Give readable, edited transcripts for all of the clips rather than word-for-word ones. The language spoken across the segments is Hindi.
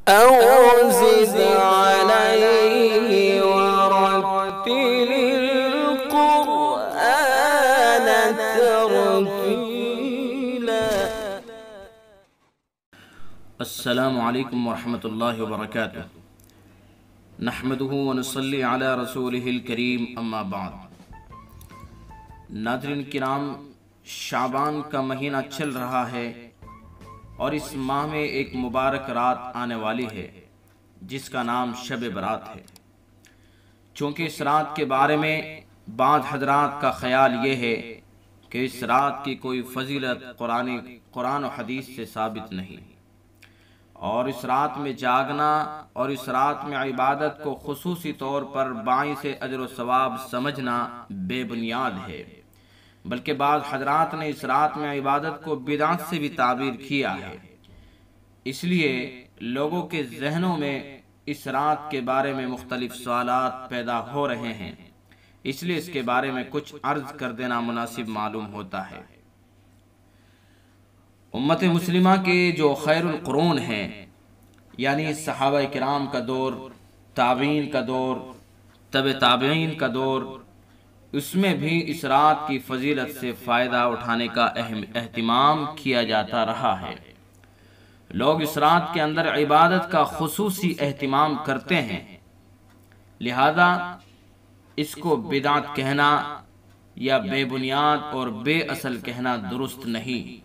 औ ज़िद अलैहि वरत्तिलिल क़ुरआन तर्तीला। अस्सलामु अलैकुम वरहमतुल्लाहि वबरकातुहू। नहमदुहु व नुसल्ली अला रसूलिहिल करीम, अम्मा बाद। नाज़रीन किराम, शाबान का महीना चल रहा है और इस माह में एक मुबारक रात आने वाली है जिसका नाम शब बरात है। चूँकि इस रात के बारे में बाज़ हज़रात का ख्याल ये है कि इस रात की कोई फजीलत कुरान और हदीस से साबित नहीं, और इस रात में जागना और इस रात में इबादत को खुसूसी तौर पर बाईं से अजर व सवाब समझना बेबुनियाद है। बल्कि बाज़ हज़रात ने इस रात में इबादत को बिदअत से भी ताबीर किया है। इसलिए लोगों के जहनों में इस रात के बारे में मुख्तलिफ सवालात पैदा हो रहे हैं, इसलिए इसके बारे में कुछ अर्ज कर देना मुनासिब मालूम होता है। उम्मत मुस्लिमा के जो खैरुल कुरून हैं, यानी सहाबा किराम का दौर, ताबीन का दौर, तब ताबीन का दौर, उसमें भी इस रात की फजीलत से फ़ायदा उठाने का एहतिमाम किया जाता रहा है। लोग इस रात के अंदर इबादत का खुसूसी एहतिमाम करते हैं, लिहाजा इसको बिदअत कहना या बेबुनियाद और बेअसल कहना दुरुस्त नहीं।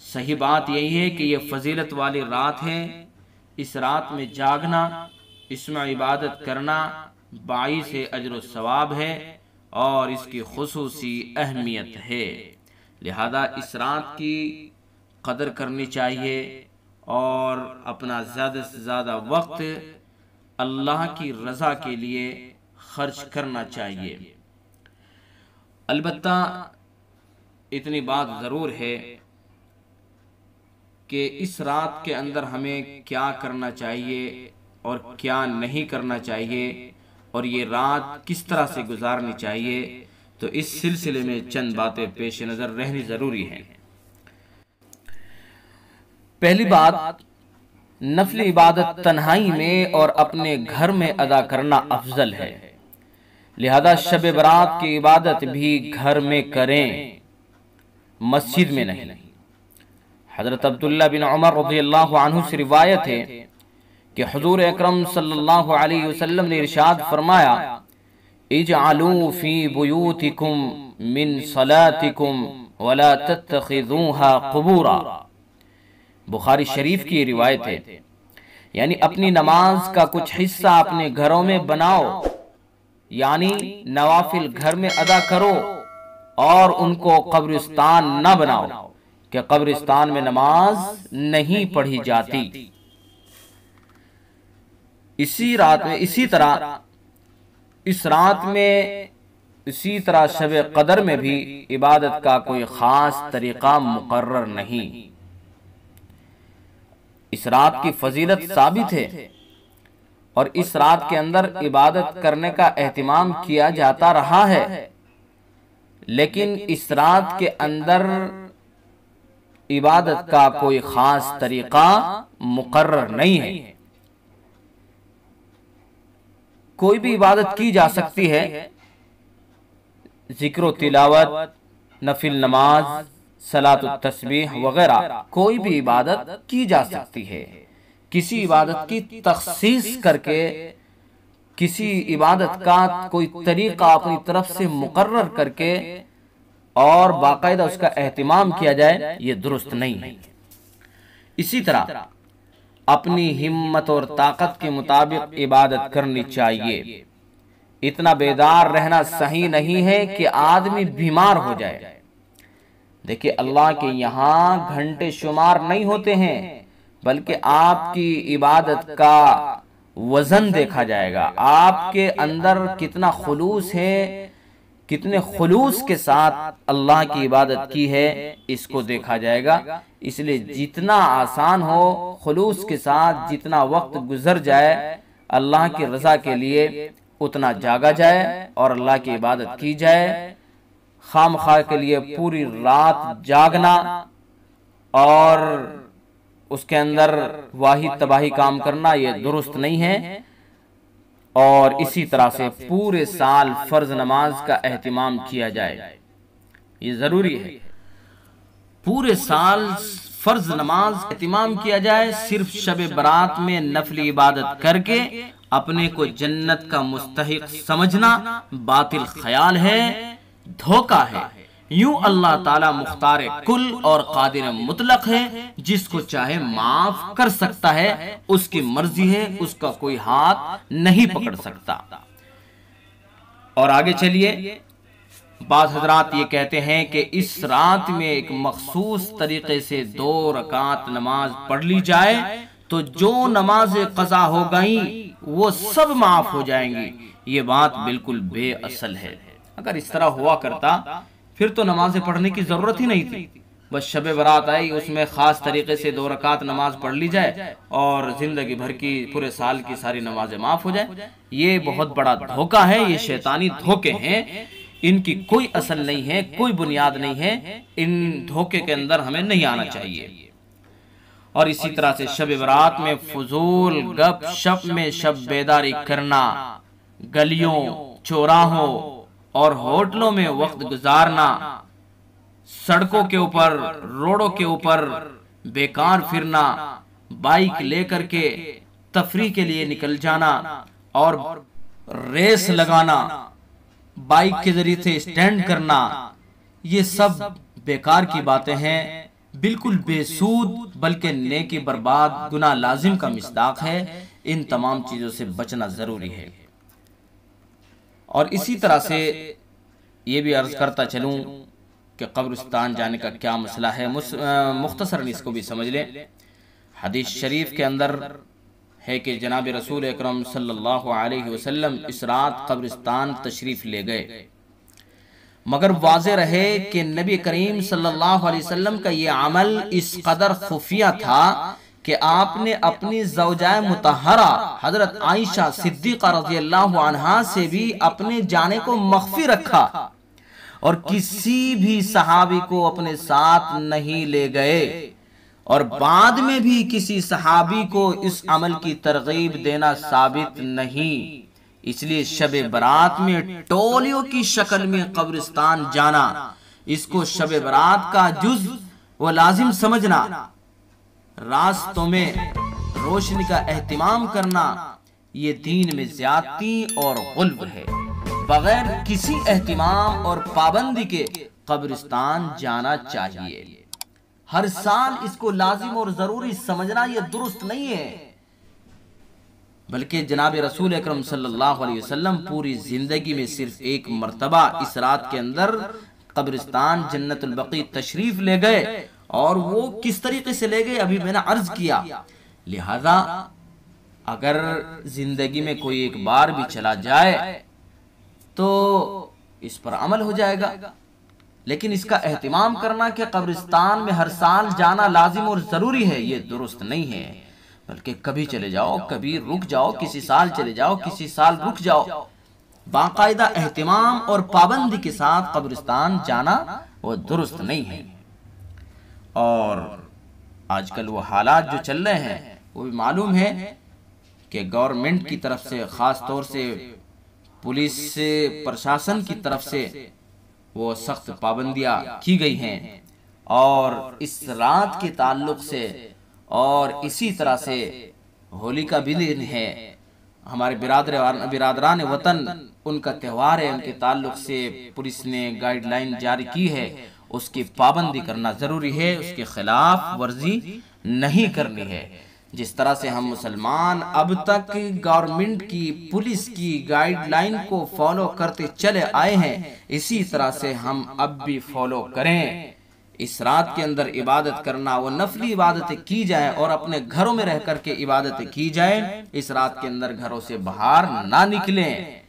सही बात यही है कि यह फजीलत वाली रात है। इस रात में जागना, इसमें इबादत करना बाई से अजर व सवाब है और इसकी खुसूसी अहमियत है। लिहाजा इस रात की कदर करनी चाहिए और अपना ज़्यादा से ज़्यादा वक्त अल्लाह की रज़ा के लिए खर्च करना चाहिए। अलबत्ता इतनी बात ज़रूर है कि इस रात के अंदर हमें क्या करना चाहिए और क्या नहीं करना चाहिए और ये रात किस तरह से गुजारनी चाहिए, तो इस सिलसिले में चंद बातें पेश नज़र रहनी ज़रूरी हैं। पहली बात, नफल इबादत तन्हाई में और अपने घर में अदा करना अफजल है। लिहाजा शब बरात की इबादत भी घर में करें, मस्जिद में नहीं। हज़रत अब्दुल्ला बिन उमर रज़ियल्लाहु अन्हु से रिवायत है कि हुज़ूर अकरम सल्लल्लाहु अलैहि वसल्लम ने इरशाद फरमाया, इजअलू फी बुयूतिकुम मिन सलातिकुम वला तत्तखिज़ूहा क़ुबूरा। बुखारी शरीफ की रिवायत है, यानी अपनी नमाज का कुछ हिस्सा अपने घरों में बनाओ, यानी नवाफिल घर में अदा करो और उनको कब्रिस्तान न बनाओ कि कब्रिस्तान में नमाज नहीं पढ़ी जाती। इसी तरह शब कदर में भी इबादत का कोई खास तरीका मुकर्रर नहीं। इस रात की फजीलत साबित है और इस रात के अंदर इबादत करने का एहतिमाम किया जाता रहा है, लेकिन इस रात के अंदर इबादत का कोई खास तरीका मुकर्रर नहीं है। कोई भी इबादत की जा सकती है, जिक्र तिलावत, नफिल नमाज, सलात तस्बीह वगैरह, कोई भी इबादत की जा सकती है। किसी इबादत की तखसीस करके किसी इबादत का कोई तरीका अपनी तरफ से मुकर्रर करके और बाकायदा उसका एहतिमाम किया जाए, ये दुरुस्त नहीं है। इसी तरह अपनी हिम्मत और ताकत के मुताबिक इबादत करनी चाहिए। इतना बेदार रहना सही नहीं है कि आदमी बीमार हो जाए। देखिए, अल्लाह के यहाँ घंटे शुमार नहीं होते हैं, बल्कि आपकी इबादत का वजन देखा जाएगा। आपके अंदर कितना खुलूस है, कितने खुलूस के साथ अल्लाह की इबादत की है, इसको देखा जाएगा। इसलिए जितना आसान हो, खुलूस के साथ जितना वक्त गुजर जाए अल्लाह की रज़ा के लिए, उतना जागा जाए और अल्लाह की इबादत की जाए। खामखा के लिए पूरी रात जागना और उसके अंदर वाही तबाही काम करना ये दुरुस्त नहीं है। और इसी तरह से पूरे साल फर्ज नमाज का एहतिमाम किया जाए, ये जरूरी है। पूरे साल फर्ज नमाज एहतिमाम किया जाए। सिर्फ शब बरात में नफली इबादत करके अपने को जन्नत का मुस्तहिक समझना बातिल ख्याल है, धोखा है। यूं अल्लाह ताला मुख्तार कुल और कादिर मुतलक है, जिसको चाहे माफ कर सकता है, उसकी मर्जी है, उसका कोई हाथ नहीं पकड़ सकता। और आगे चलिए, बाज़ हजरात ये कहते हैं कि इस रात में एक मखसूस तरीके से 2 रकात नमाज पढ़ ली जाए तो जो नमाज कज़ा हो गई वो सब माफ हो जाएंगी। ये बात बिल्कुल बेअसल है। अगर इस तरह हुआ करता फिर तो नमाजें पढ़ने की जरूरत ही नहीं थी। बस शब बरात आई, उसमें खास तरीके से 2 रकात नमाज पढ़ ली जाए और जिंदगी भर की, पूरे साल की सारी नमाजें माफ हो जाए। ये बहुत बड़ा धोखा है, ये शैतानी धोखे हैं, इनकी कोई असल नहीं है, कोई बुनियाद नहीं है। इन धोखे के अंदर हमें नहीं आना चाहिए। और इसी तरह से शब बरात में फजूल गप शप में शब बेदारी करना, गलियों चौराहों और होटलों में वक्त गुजारना, सड़कों के ऊपर, रोडों के ऊपर बेकार फिरना, बाइक लेकर के तफरीह के लिए निकल जाना और रेस लगाना, बाइक के जरिए से स्टैंड करना, ये सब बेकार की बातें हैं, बिल्कुल बेसूद, बल्कि नेकी बर्बाद, गुनाह लाजिम का मिसदाक है। इन तमाम चीजों से बचना जरूरी है। और इसी तरह से ये भी अर्ज करता चलूं कि कब्रिस्तान जाने का क्या मसला है, मुख्तसरन इसको भी समझ लें। हदीस शरीफ के अंदर है कि जनाब रसूल अकरम सल्लल्लाहु अलैहि वसल्लम इस रात कब्रिस्तान तशरीफ ले गए, मगर वाज़े रहे कि नबी करीम सल्लल्लाहु अलैहि वसल्लम का ये अमल इस कदर खुफिया था कि आपने अपनी ज़ौजाए मुतहरा हजरत आयशा सिद्दीक़ा रज़ियल्लाहु अन्हा से भी अपने जाने को मख्फी रखा और किसी भी सहाबी को अपने साथ नहीं ले गए और बाद में भी किसी सहाबी को इस अमल की तरगीब देना साबित नहीं। इसलिए शब बरात में टोलियों की शक्ल में कब्रिस्तान जाना, इसको शब बरात का जुज व लाजिम समझना, रास्तों में रोशनी का एहतिमाम करना, ये दीन में ज्यादती और गुल्ब है। बगैर किसी एहतिमाम और पाबंदी के कब्रिस्तान जाना चाहिए। हर साल इसको लाजिम और जरूरी समझना ये दुरुस्त नहीं है, बल्कि जनाब रसूल अकरम सल्लल्लाहु अलैहि वसल्लम पूरी जिंदगी में सिर्फ एक मर्तबा इस रात के अंदर कब्रिस्तान जन्नतुल बकी तशरीफ ले गए, और वो किस तरीके से ले गए अभी मैंने अर्ज किया। लिहाजा अगर जिंदगी में कोई एक बार भी चला जाए तो इस पर अमल हो जाएगा, लेकिन इसका एहतिमाम करना कि कब्रिस्तान में हर साल जाना लाजिम और जरूरी है, ये दुरुस्त नहीं है। बल्कि कभी चले जाओ, कभी रुक जाओ, किसी साल चले जाओ, किसी साल रुक जाओ, बाकायदा एहतिमाम और पाबंदी के साथ कब्रिस्तान जाना वो दुरुस्त नहीं है। और आजकल वो हालात जो चल रहे हैं वो भी मालूम है कि गवर्नमेंट की तरफ से, खास तौर से पुलिस से, प्रशासन की तरफ से वो सख्त पाबंदियां की गई हैं। और इस रात के ताल्लुक से और इसी तरह से होली का भी दिन है, हमारे बिरादरान वतन उनका त्यौहार है, उनके ताल्लुक से पुलिस ने गाइडलाइन जारी की है, उसकी पाबंदी करना जरूरी है, उसके खिलाफ वर्जी नहीं करनी है। जिस तरह से हम मुसलमान अब तक गवर्नमेंट की, पुलिस की गाइडलाइन को फॉलो करते चले आए हैं, इसी तरह से हम अब भी फॉलो करें। इस रात के अंदर इबादत करना, वो नफली इबादतें की जाए और अपने घरों में रह करके इबादतें की जाए। इस रात के अंदर घरों से बाहर ना निकलें।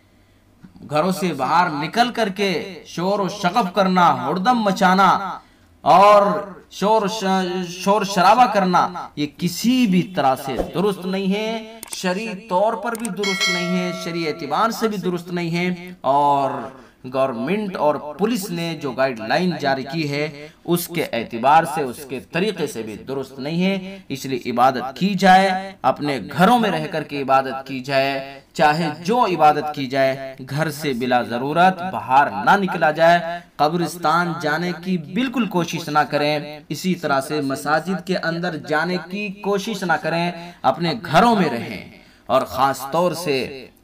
घरों से बाहर निकल करके शोर और शगफ करना, हुड़दम मचाना और शोर शराबा करना, ये किसी भी तरह से दुरुस्त नहीं है, शरई तौर पर भी दुरुस्त नहीं है, शरई एतबार से भी दुरुस्त नहीं है, और गवर्नमेंट और पुलिस ने जो गाइडलाइन जारी की है उसके एतबार से, उसके तरीके से भी दुरुस्त नहीं है। इसलिए इबादत की जाए, अपने घरों में रह कर के इबादत की जाए, चाहे जो इबादत की जाए, घर से बिला जरूरत बाहर ना निकला जाए, कब्रिस्तान जाने की बिल्कुल कोशिश ना करें, इसी तरह से मसाजिद के अंदर जाने की कोशिश ना करें, अपने घरों में रहें। और खास तौर से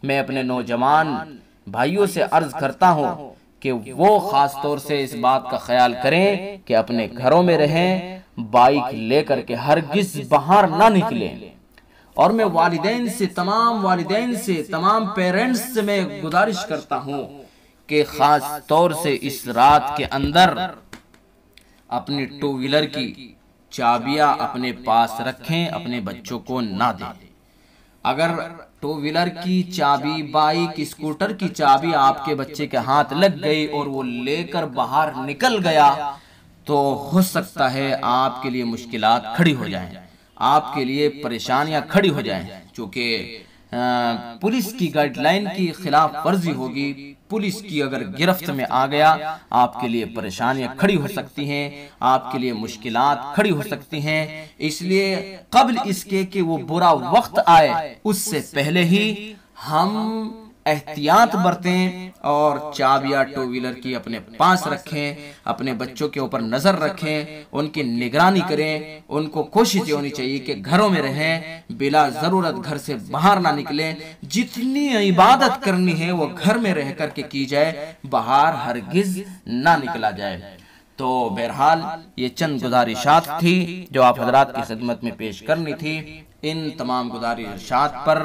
मैं अपने नौजवान भाइयों से अर्ज करता हूं कि वो खास तौर से इस बात का ख्याल करें कि अपने घरों में रहें, बाइक लेकर के हरगिज बाहर ना निकलें। और मैं वालिदैन से, तमाम पेरेंट्स से मैं गुजारिश करता हूं कि खास तौर से इस रात के अंदर अपनी टू व्हीलर की चाबियां अपने पास रखें, अपने बच्चों को ना दें। अगर टू व्हीलर की चाबी, बाइक, स्कूटर की चाबी आपके बच्चे के हाथ लग गई और वो लेकर बाहर निकल गया तो हो सकता है आपके लिए मुश्किलात खड़ी हो जाएं, आपके लिए परेशानियां खड़ी हो जाएं, क्योंकि पुलिस की गाइडलाइन की खिलाफ वर्जी होगी। पुलिस की अगर गिरफ्त में आ गया आपके लिए परेशानियां खड़ी हो सकती हैं, आपके लिए मुश्किलात खड़ी हो सकती हैं। इसलिए कब्ल इसके कि वो बुरा वक्त आए उससे पहले ही हम एहतियात बरतें और चाबियां टू व्हीलर की अपने पास रखें, अपने बच्चों के ऊपर नजर रखें, उनकी निगरानी करें। उनको कोशिश होनी चाहिए कि घरों में रहें, बिला जरूरत घर से बाहर ना निकलें। जितनी इबादत करनी है वो घर में रह करके की जाए, बाहर हरगिज ना निकला जाए। तो बहरहाल ये चंद गुजारिशात थी जो आप हजरात की खिदमत में पेश करनी थी। इन तमाम गुजारिशात पर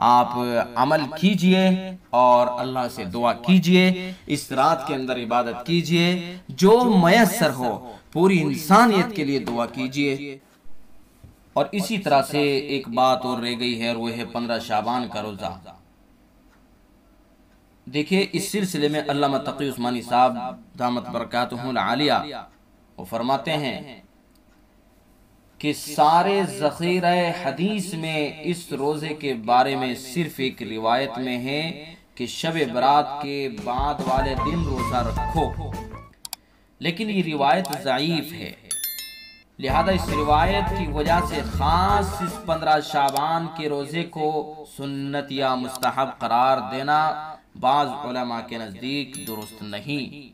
आप अमल कीजिए और अल्लाह से दुआ कीजिए, इस रात के अंदर इबादत कीजिए, जो मयसर हो पूरी इंसानियत के लिए दुआ कीजिए। और इसी तरह से एक बात और रह गई है और वो है 15 शाबान का रोजा। देखिए इस सिलसिले में अल्लामा तकी उस्मानी साहब दामत बरकातुहुल आलिया वो फरमाते हैं कि सारे ज़ख़ीरा हदीस में इस रोज़े के बारे में सिर्फ एक रिवायत में है कि शब बरात के बाद वाले दिन रोज़ा रखो, लेकिन ये रिवायत ज़ईफ है। लिहाजा इस रिवायत की वजह से खास इस 15 शाबान के रोज़े को सुन्नत या मुस्तहब करार देना बाज़ उलमा के नज़दीक दुरुस्त नहीं।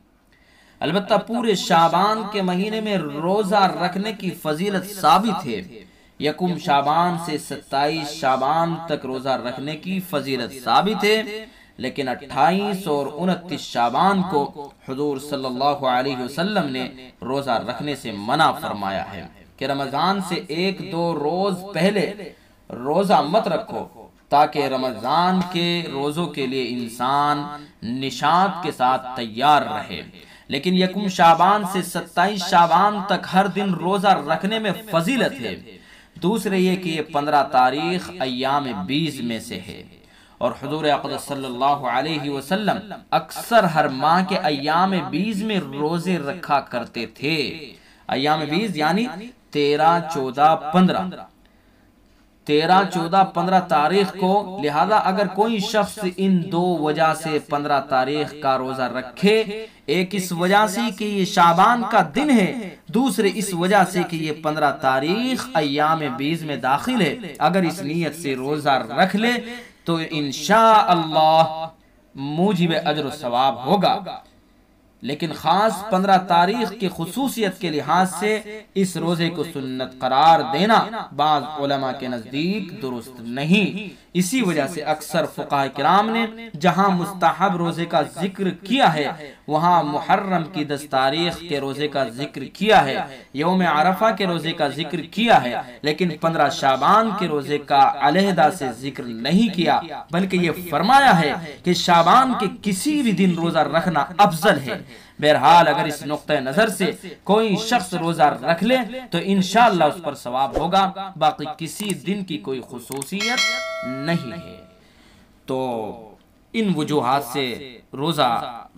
अलबत्ता पूरे शाबान के महीने में रोजा रखने की फजीलत साबित है। यकुम शाबान से 27 शाबान तक रोजा रखने की फजीलत साबित है, लेकिन 28 और 29 शाबान को हुजूर सल्लल्लाहु अलैहि वसल्लम ने रोजा रखने से मना फरमाया है कि रमजान से 1-2 रोज पहले रोजा मत रखो, ताकि रमजान के रोजों के लिए इंसान निशात के साथ तैयार रहे। लेकिन यकुम शाबान से 27 शाबान तक हर दिन रोजा रखने में फजीलत है। दूसरे ये कि ये 15 तारीख अय्याम 20 में से है और हुजूर अक़दस सल्लल्लाहु अलैहि वसल्लम अक्सर हर माह के अय्याम 20 में रोजे रखा करते थे। अय्याम 20 यानी 13, 14, 15 तारीख को। लिहाजा अगर कोई शख्स इन दो वजह से 15 तारीख का रोजा रखे, एक इस वजह से कि ये शाबान का दिन है, दूसरे इस वजह से कि ये 15 तारीख अय्याम 20 में दाखिल है, अगर इस नीयत से रोजा रख ले तो इंशाअल्लाह मूजिब अजर व सवाब होगा। लेकिन खास 15 तारीख की खुसूसियत के लिहाज से इस रोजे को सुन्नत करार देना बाज़ उलमा के नजदीक दुरुस्त नहीं। इसी वजह से अक्सर फुक़हा किराम ने जहां मुस्तहब रोजे का जिक्र किया है वहां मुहर्रम की 10 तारीख के रोजे का जिक्र किया है, यौम अरफा के रोजे का जिक्र किया है, लेकिन 15 शाबान के रोजे का अलहदा से जिक्र नहीं किया, बल्कि ये फरमाया है कि शाबान के किसी भी दिन रोजा रखना अफजल है। बहरहाल अगर इस नुक्ते नजर से कोई शख्स रोजा रख ले तो इंशाअल्लाह उस पर सवाब होगा, बाकी किसी दिन की कोई खुसूसियत नहीं है। तो इन वजूहात से रोजा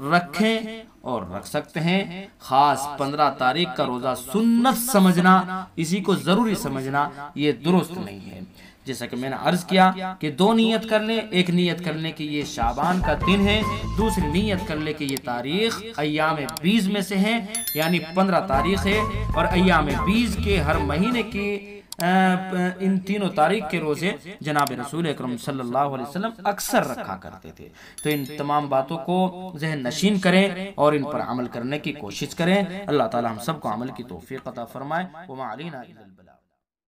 रखें और रख सकते हैं। खास 15 तारीख का रोजा सुन्नत समझना, इसी को जरूरी समझना ये दुरुस्त नहीं है। जैसा कि मैंने अर्ज किया कि 2 नियत कर ले। एक नियत कर ले कि ये शाबान का दिन है, दूसरी नियत कर ले कि ये तारीख अय्याम बीज में से है, यानी 15 तारीख है। और अय्याम बीज के हर महीने की इन तीनों तारीख के रोजे जनाब रसूल अकरम सल्लल्लाहु अलैहि वसल्लम अक्सर रखा करते थे। तो इन तमाम बातों को ज़हन नशीन करें और इन पर अमल करने की कोशिश करें। अल्लाह ताला हम सबको अमल की तौफीक अता फरमाए। व मा अलैना इल्लल बलाग।